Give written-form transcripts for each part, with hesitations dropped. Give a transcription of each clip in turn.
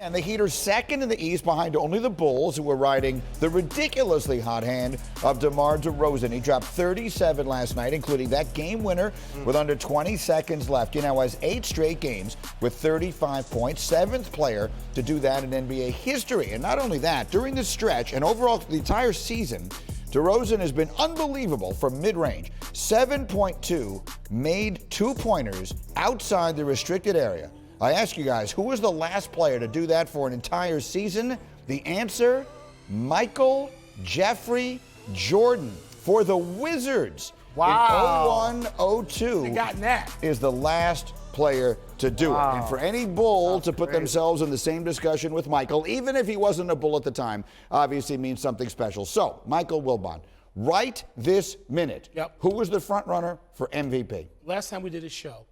And the Heat are second in the East behind only the Bulls, who were riding the ridiculously hot hand of DeMar DeRozan. He dropped 37 last night, including that game winner with under 20 seconds left. He now has 8 straight games with 35 points, 7th player to do that in NBA history. And not only that, during this stretch and overall the entire season, DeRozan has been unbelievable from mid-range. 7.2 made two-pointers outside the restricted area. I ask you guys, who was the last player to do that for an entire season? The answer, Michael Jeffrey Jordan for the Wizards. Wow. In 01-02 They got that. is the last player to do it. And for any Bull to put themselves in the same discussion with Michael, even if he wasn't a Bull at the time, obviously means something special. So, Michael Wilbon, right this minute, who was the front runner for MVP? Last time we did a show,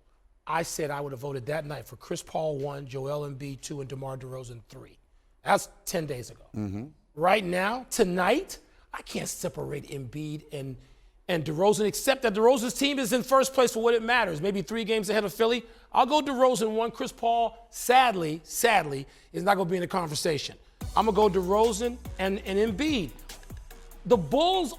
I said I would have voted that night for Chris Paul 1, Joel Embiid 2, and DeMar DeRozan 3. That's 10 days ago. Right now, tonight, I can't separate Embiid and DeRozan, except that DeRozan's team is in first place for what it matters. Maybe 3 games ahead of Philly. I'll go DeRozan 1. Chris Paul, sadly, is not going to be in the conversation. I'm going to go DeRozan and Embiid. The Bulls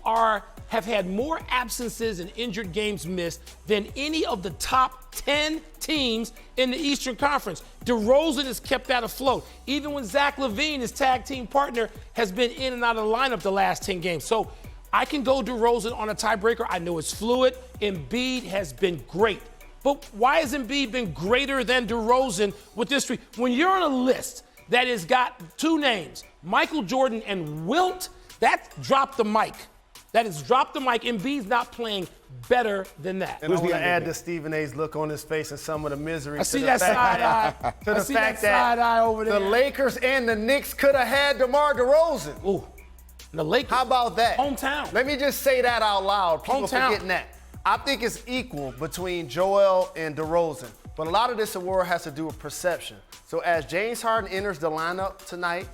have had more absences and injured games missed than any of the top 10 teams in the Eastern Conference. DeRozan has kept that afloat. Even when Zach LaVine, his tag team partner, has been in and out of the lineup the last 10 games. So I can go DeRozan on a tiebreaker. I know it's fluid. Embiid has been great. But why has Embiid been greater than DeRozan with this streak? When you're on a list that has got 2 names, Michael Jordan and Wilt, that dropped the mic. That has dropped the mic. Embiid's not playing better than that. And I want to add to Stephen A's look on his face and some of the misery. I see that side eye. To the fact side eye over there. The Lakers and the Knicks could have had DeMar DeRozan. Ooh, the Lakers. How about that? Hometown. Let me just say that out loud. People Hometown. forgetting that. I think it's equal between Joel and DeRozan. But a lot of this award has to do with perception. So as James Harden enters the lineup tonight,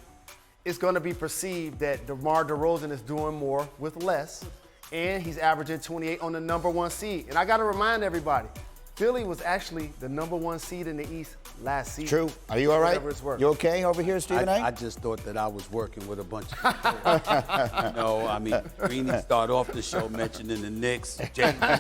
it's going to be perceived that DeMar DeRozan is doing more with less, and he's averaging 28 on the number 1 seed. And I got to remind everybody, Philly was actually the number 1 seed in the East last season. True. Are you all right? You okay over here, Stephen A? I just thought that I was working with a bunch of people. I mean, Greeny started off the show mentioning the Knicks. My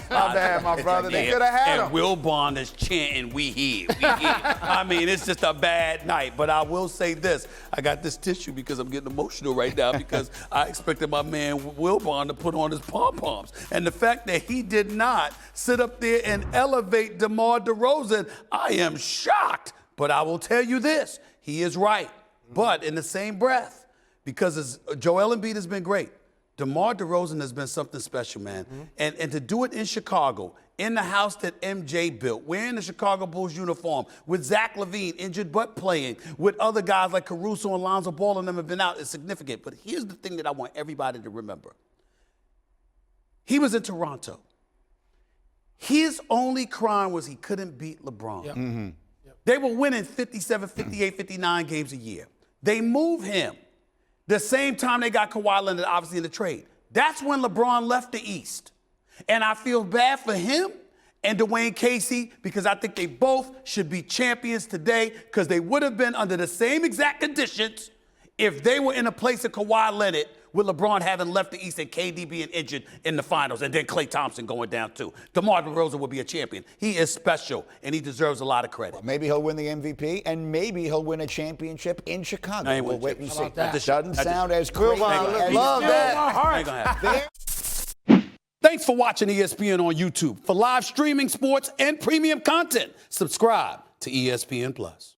bad, my brother. They could have had him. And WIlbon is chanting, we here, we here. I mean, it's just a bad night. But I will say this. I got this tissue because I'm getting emotional right now because I expected my man WIlbon to put on his pom-poms. And the fact that he did not sit up there and elevate DeMar DeRozan, I am shocked. But I will tell you this, he is right. But in the same breath, because Joel Embiid has been great, DeMar DeRozan has been something special, man. And to do it in Chicago, in the house that MJ built, wearing the Chicago Bulls uniform, with Zach LaVine injured but playing, with other guys like Caruso and Lonzo Ball and them have been out, is significant. But here's the thing that I want everybody to remember. He was in Toronto. His only crime was he couldn't beat LeBron. Yep. They were winning 57, 58, 59 games a year. They moved him the same time they got Kawhi Leonard, obviously, in the trade. That's when LeBron left the East. And I feel bad for him and Dwayne Casey because I think they both should be champions today because they would have been under the same exact conditions if they were in a place of Kawhi Leonard with LeBron having left the East and KD being injured in the finals and then Klay Thompson going down too. DeMar DeRozan will be a champion. He is special, and he deserves a lot of credit. Well, maybe he'll win the MVP, and maybe he'll win a championship in Chicago. We'll wait and see. That? Doesn't sound as crazy. Love that. Ain't gonna happen. Thanks for watching ESPN on YouTube. For live streaming, sports, and premium content, subscribe to ESPN+.